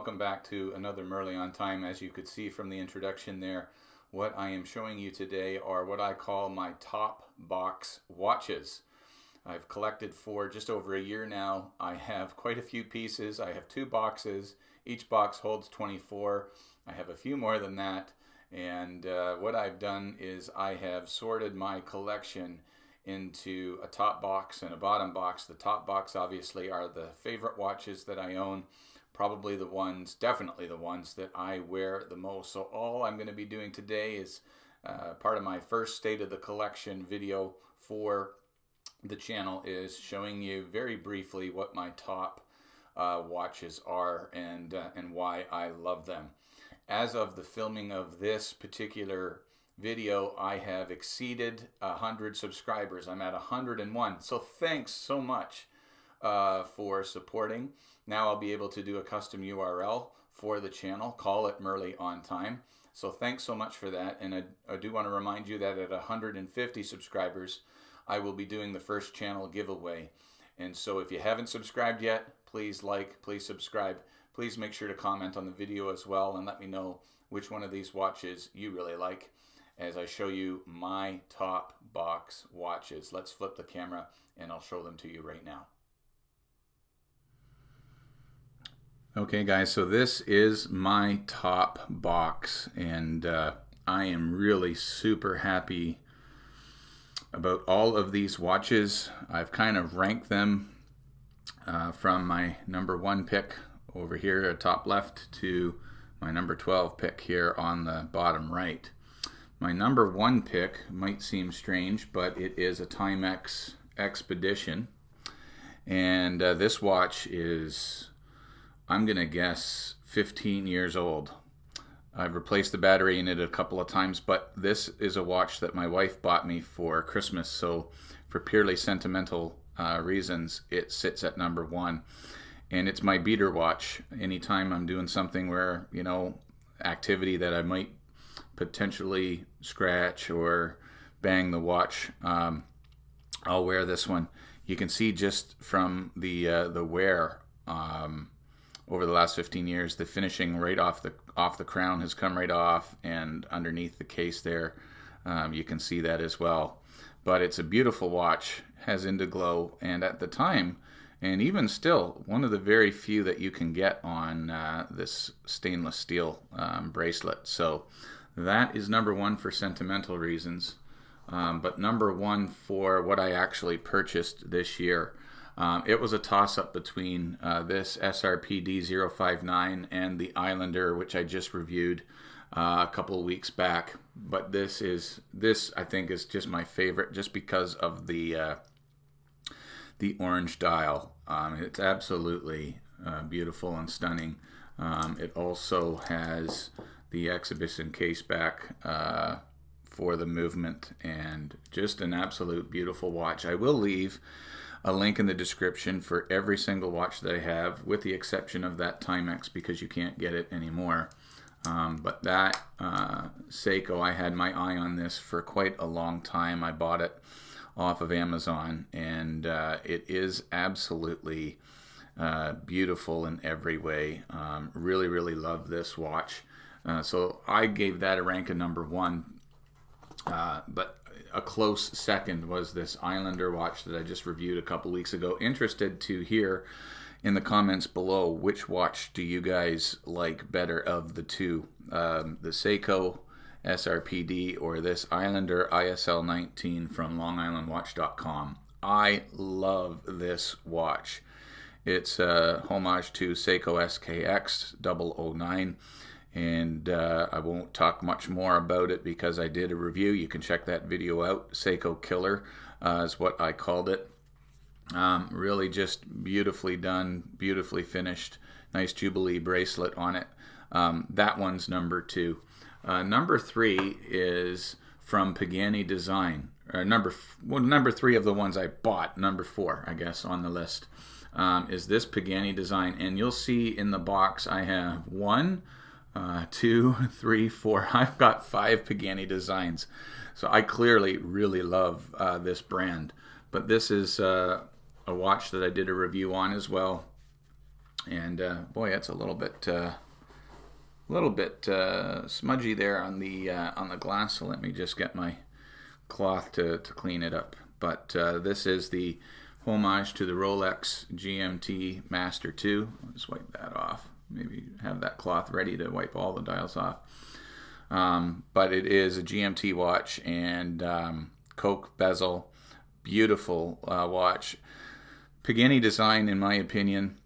welcome back to another Merle on Time. As you could see from the introduction there, what I am showing you today are what I call my top box watches. I've collected for just over a year now. I have quite a few pieces. I have 2 boxes. Each box holds 24. I have a few more than that. And what I've done is I have sorted my collection into a top box and a bottom box. The top box obviously are the favorite watches that I own, probably the ones, definitely the ones that I wear the most. So all I'm going to be doing today is part of my first State of the Collection video for the channel is showing you very briefly what my top watches are and why I love them. As of the filming of this particular video, I have exceeded 100 subscribers. I'm at 101. So thanks so much for supporting. Now I'll be able to do a custom URL for the channel. Call it Merle on Time. So thanks so much for that. And I do want to remind you that at 150 subscribers, I will be doing the first channel giveaway. And so if you haven't subscribed yet, please like, please subscribe. Please make sure to comment on the video as well and let me know which one of these watches you really like as I show you my top box watches. Let's flip the camera and I'll show them to you right now. Okay guys, so this is my top box and I am really super happy about all of these watches. I've kind of ranked them from my number 1 pick over here at top left to my number 12 pick here on the bottom right. My number 1 pick might seem strange, but it is a Timex Expedition, and this watch is, I'm gonna guess, 15 years old. I've replaced the battery in it a couple of times, but this is a watch that my wife bought me for Christmas, so for purely sentimental reasons, it sits at number 1. And it's my beater watch. Anytime I'm doing something where, you know, activity that I might potentially scratch or bang the watch, I'll wear this one. You can see just from the wear over the last 15 years, the finishing right off the crown has come right off, and underneath the case there, you can see that as well. But it's a beautiful watch, has Indiglow, and at the time, and even still, one of the very few that you can get on this stainless steel bracelet. So that is number 1 for sentimental reasons. But number 1 for what I actually purchased this year. It was a toss-up between this SRPD 059 and the Islander, which I just reviewed a couple of weeks back. But this I think is just my favorite, just because of the orange dial. It's absolutely beautiful and stunning. It also has the exhibition case back for the movement, and just an absolute beautiful watch. I will leave a link in the description for every single watch that I have, with the exception of that Timex, because you can't get it anymore. But that Seiko, I had my eye on this for quite a long time. I bought it off of Amazon, and it is absolutely beautiful in every way. Really, really love this watch. So I gave that a rank of number 1. But a close second was this Islander watch that I just reviewed a couple weeks ago. Interested to hear in the comments below, which watch do you guys like better of the two? The Seiko SRPD or this Islander ISL 19 from longislandwatch.com. I love this watch. It's a homage to Seiko SKX 009, and I won't talk much more about it because I did a review. You can check that video out. Seiko Killer is what I called it. Really just beautifully done, beautifully finished. Nice Jubilee bracelet on it. That one's number 2. Number 3 is from Pagani Design. Number 3 of the ones I bought. Number 4, I guess, on the list is this Pagani Design. And you'll see in the box I have 1, 2, 3, 4. I've got 5 Pagani Designs. So I clearly really love this brand. But this is a watch that I did a review on as well. And boy, it's a little bit smudgy there on the glass. So let me just get my cloth to clean it up. But this is the homage to the Rolex GMT Master 2. I'll just wipe that off. Maybe have that cloth ready to wipe all the dials off. But it is a GMT watch and Coke bezel. Beautiful watch. Pagani design, in my opinion,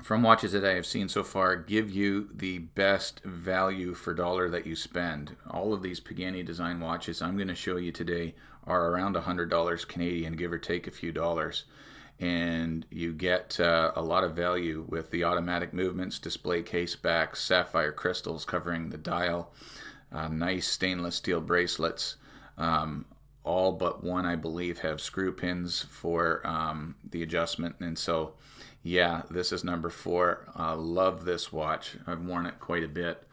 from watches that I have seen so far, give you the best value for dollar that you spend. All of these Pagani design watches I'm going to show you today are around $100 Canadian, give or take a few dollars. And you get a lot of value with the automatic movements, display case backs, sapphire crystals covering the dial, nice stainless steel bracelets. All but one, I believe, have screw pins for the adjustment. And so, yeah, this is number 4. Love this watch. I've worn it quite a bit.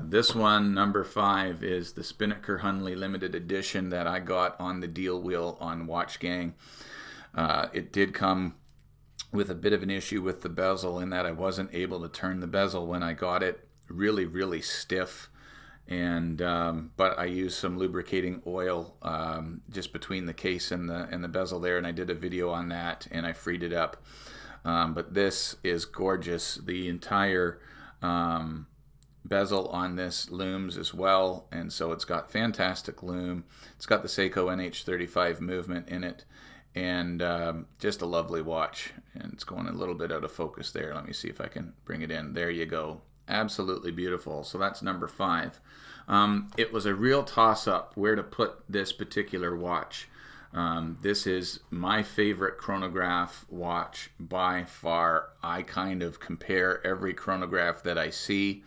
This one, number 5, is the Spinnaker Hunley limited edition that I got on the deal wheel on Watch Gang. It did come with a bit of an issue with the bezel in that I wasn't able to turn the bezel when I got it. Really, really stiff. And but I used some lubricating oil just between the case and the bezel there, and I did a video on that, and I freed it up. But this is gorgeous. The entire bezel on this looms as well, and so it's got fantastic loom. It's got the Seiko NH35 movement in it, and just a lovely watch. And it's going a little bit out of focus there. Let me see if I can bring it in. There you go. Absolutely beautiful. So that's number 5. It was a real toss-up where to put this particular watch. This is my favorite chronograph watch by far. I kind of compare every chronograph that I see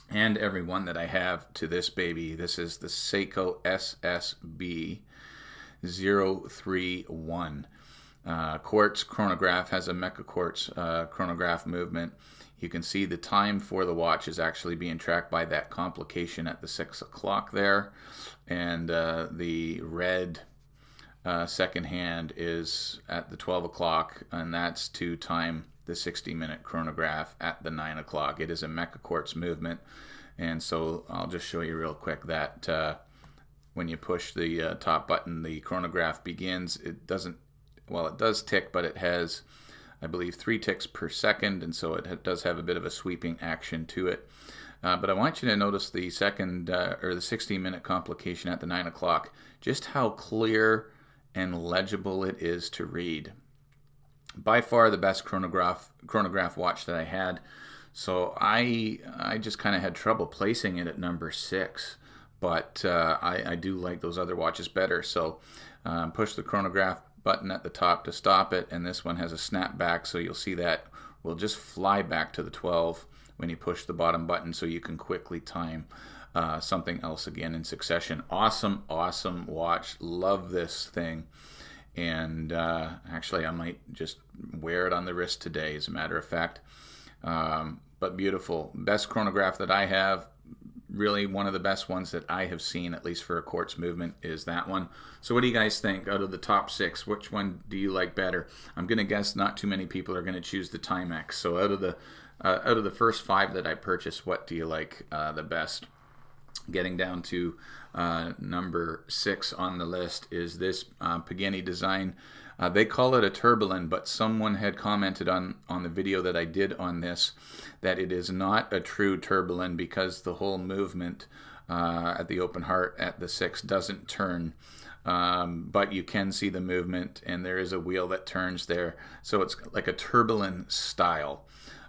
and every one that I have to this baby. This is the Seiko SSB 031. Quartz chronograph, has a mecha quartz chronograph movement. You can see the time for the watch is actually being tracked by that complication at the 6 o'clock there. And the red second hand is at the 12 o'clock, and that's to time the 60-minute chronograph at the 9 o'clock. It is a mecha quartz movement. And so I'll just show you real quick that when you push the top button, the chronograph begins. It doesn't, well, it does tick, but it has, I believe, 3 ticks per second, and so it does have a bit of a sweeping action to it. But I want you to notice the second or the 60-minute complication at the 9 o'clock, just how clear and legible it is to read. By far the best chronograph watch that I had. So I just kind of had trouble placing it at number 6, but I do like those other watches better. So push the chronograph button at the top to stop it, and this one has a snap back, so you'll see that will just fly back to the 12 when you push the bottom button, so you can quickly time something else again in succession. Awesome watch. Love this thing. And actually I might just wear it on the wrist today, as a matter of fact. But beautiful. Best chronograph that I have, really one of the best ones that I have seen, at least for a quartz movement, is that one. So what do you guys think out of the top 6? Which one do you like better? I'm going to guess not too many people are going to choose the Timex. So out of the first 5 that I purchased, what do you like the best? Getting down to number 6 on the list is this Pagani design. They call it a Turbolin, but someone had commented on the video that I did on this that it is not a true Turbolin because the whole movement at the open heart at the 6 doesn't turn. But you can see the movement, and there is a wheel that turns there. So it's like a Turbolin style.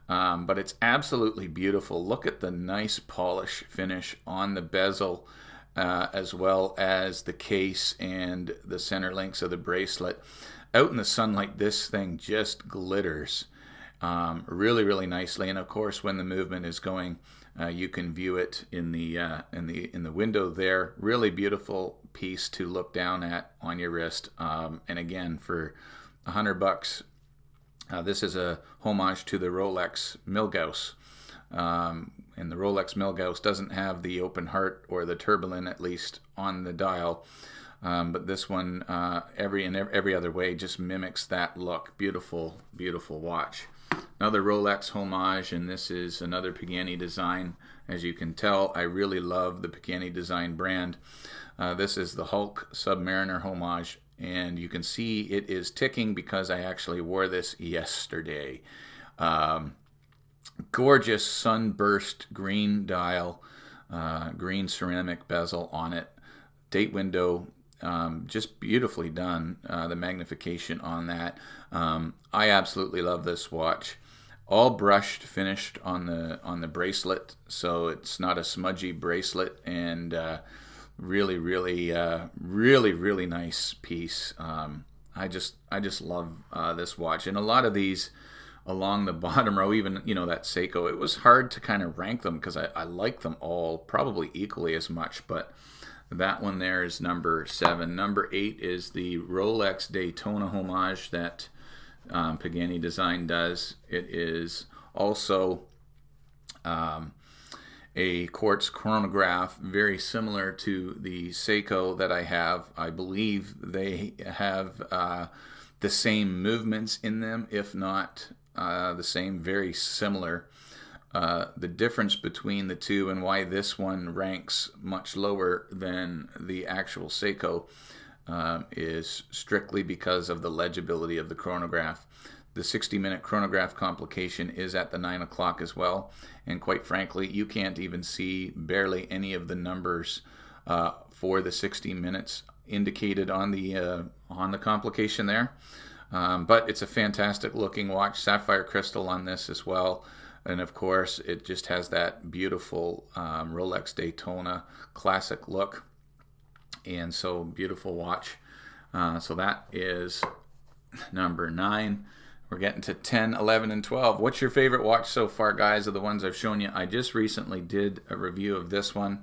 But it's absolutely beautiful. Look at the nice polish finish on the bezel, as well as the case and the center links of the bracelet. Out in the sunlight, this thing just glitters really nicely. And of course, when the movement is going, you can view it in the window there. Really beautiful piece to look down at on your wrist. And again, for $100. This is a homage to the Rolex Milgauss. And the Rolex Milgauss doesn't have the open heart or the Turbolin, at least on the dial. But this one, every other way, just mimics that look. Beautiful watch. another Rolex homage, and this is another Pagani design. As you can tell, I really love the Pagani design brand. This is the Hulk Submariner homage, and you can see it is ticking because I actually wore this yesterday. Gorgeous sunburst green dial, green ceramic bezel on it, date window, just beautifully done. The magnification on that, I absolutely love this watch. All brushed, finished on the bracelet, so it's not a smudgy bracelet, and really, really nice piece. I just love this watch, and a lot of these along the bottom row, even that Seiko, it was hard to kind of rank them because I like them all probably equally as much, but that one there is number 7. Number 8 is the Rolex Daytona homage that Pagani Design does. It is also a quartz chronograph, very similar to the Seiko that I have. I believe they have the same movements in them, if not the same, very similar. The difference between the two and why this one ranks much lower than the actual Seiko is strictly because of the legibility of the chronograph. The 60-minute chronograph complication is at the 9 o'clock as well, and quite frankly, you can't even see barely any of the numbers for the 60 minutes indicated on the complication there. But it's a fantastic looking watch. Sapphire crystal on this as well. And of course, it just has that beautiful Rolex Daytona classic look. And so, beautiful watch. So that is number 9. We're getting to 10, 11, and 12. What's your favorite watch so far, guys, of the ones I've shown you? I just recently did a review of this one.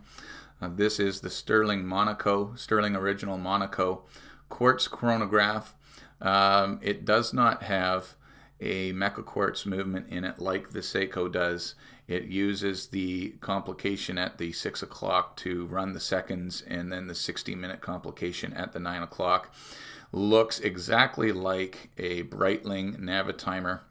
This is the Sterling Original Monaco quartz chronograph. It does not have a mecha quartz movement in it like the Seiko does. It uses the complication at the 6 o'clock to run the seconds, and then the 60-minute complication at the 9 o'clock. Looks exactly like a Breitling Navitimer.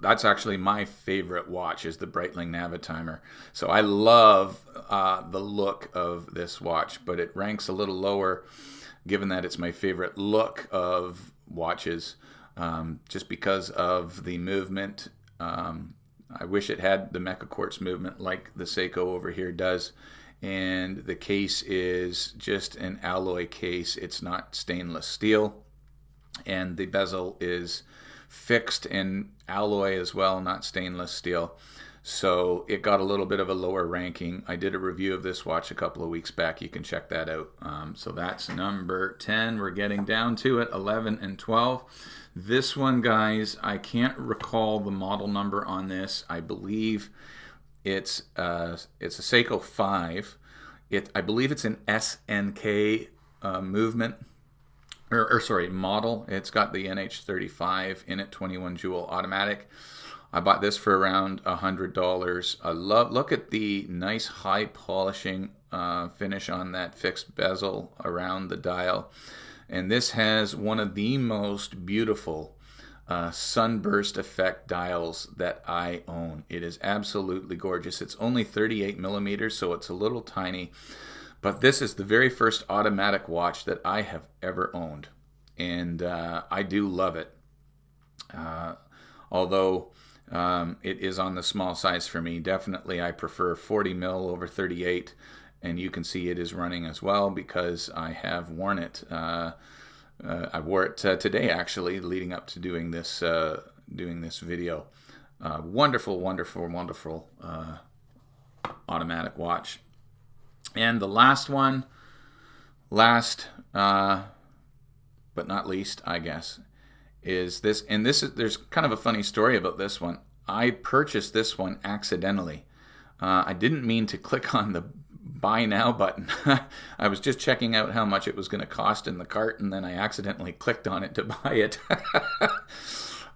That's actually my favorite watch, is the Breitling Navitimer. So I love the look of this watch, but it ranks a little lower given that it's my favorite look of watches, just because of the movement. I wish it had the mecha quartz movement like the Seiko over here does. And the case is just an alloy case. It's not stainless steel. And the bezel is fixed in alloy as well, not stainless steel. So it got a little bit of a lower ranking. I did a review of this watch a couple of weeks back. You can check that out. So that's number 10. We're getting down to it, 11 and 12. This one, guys, I can't recall the model number on this. I believe it's a Seiko 5. I believe it's an SNK movement, sorry, model. It's got the NH35 in it, 21 jewel automatic. I bought this for around $100. Look at the nice high polishing finish on that fixed bezel around the dial. And this has one of the most beautiful sunburst effect dials that I own. It is absolutely gorgeous. It's only 38 millimeters, so it's a little tiny. But this is the very first automatic watch that I have ever owned. And I do love it. Although it is on the small size for me. Definitely I prefer 40 mil over 38. And you can see it is running as well because I have worn it. I wore it today, actually, leading up to doing this video. Wonderful, wonderful, wonderful automatic watch. And the last one, but not least, I guess, is this. And there's kind of a funny story about this one. I purchased this one accidentally. I didn't mean to click on the buy now button. I was just checking out how much it was going to cost in the cart, and then I accidentally clicked on it to buy it.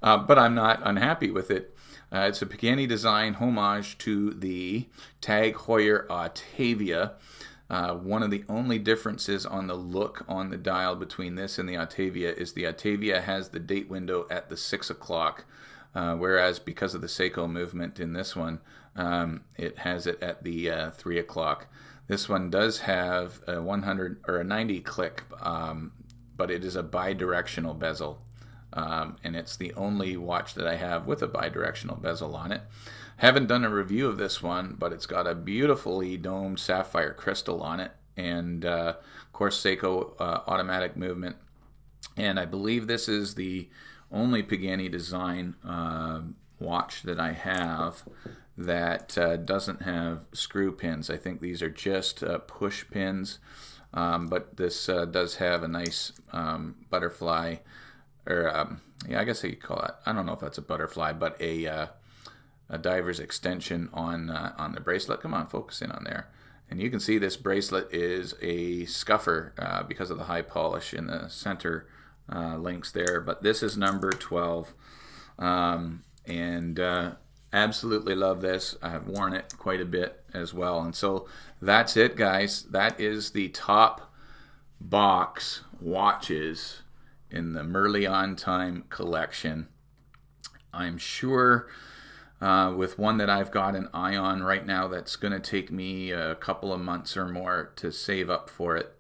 But I'm not unhappy with it. It's a Pagani Design homage to the Tag Heuer Autavia. One of the only differences on the look on the dial between this and the Octavia is the Octavia has the date window at the 6 o'clock, whereas because of the Seiko movement in this one, it has it at the 3 o'clock. This one does have a 100 or a 90 click, but it is a bi-directional bezel. And it's the only watch that I have with a bi-directional bezel on it. Haven't done a review of this one, but it's got a beautifully domed sapphire crystal on it, and of course Seiko automatic movement. And I believe this is the only Pagani design watch that I have that doesn't have screw pins. I think these are just push pins, but this does have a nice butterfly, or yeah, I guess you call it, I don't know if that's a butterfly, but a diver's extension on the bracelet. Come on, focus in on there. And you can see this bracelet is a scuffer because of the high polish in the center links there. But this is number 12. And absolutely love this. I have worn it quite a bit as well. And so that's it, guys. That is the top box watches in the Merle on Time collection. I'm sure with one that I've got an eye on right now that's going to take me a couple of months or more to save up for it,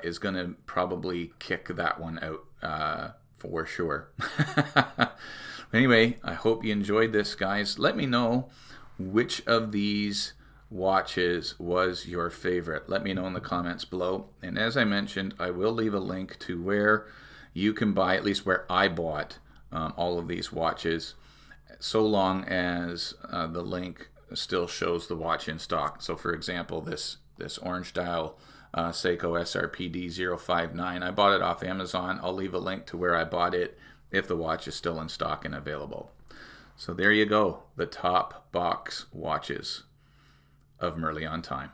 is going to probably kick that one out for sure. Anyway, I hope you enjoyed this, guys. Let me know which of these watches was your favorite. Let me know in the comments below. And as I mentioned, I will leave a link to where you can buy, at least where I bought all of these watches, so long as the link still shows the watch in stock. So for example, this orange dial Seiko SRPD 059, I bought it off Amazon. I'll leave a link to where I bought it if the watch is still in stock and available. So there you go, the top box watches of Merle on Time.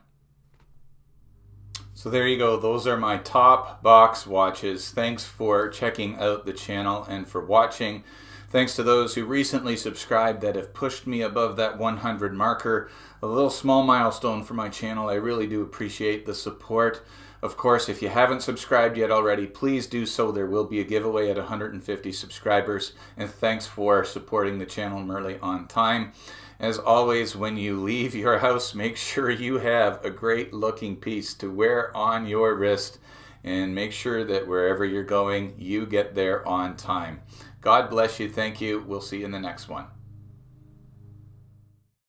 So there you go, those are my top box watches. Thanks for checking out the channel and for watching. Thanks to those who recently subscribed that have pushed me above that 100 marker. A little small milestone for my channel. I really do appreciate the support. Of course, if you haven't subscribed yet already, please do so. There will be a giveaway at 150 subscribers. And thanks for supporting the channel Merle on Time. As always, when you leave your house, make sure you have a great looking piece to wear on your wrist. And make sure that wherever you're going, you get there on time. God bless you. Thank you. We'll see you in the next one.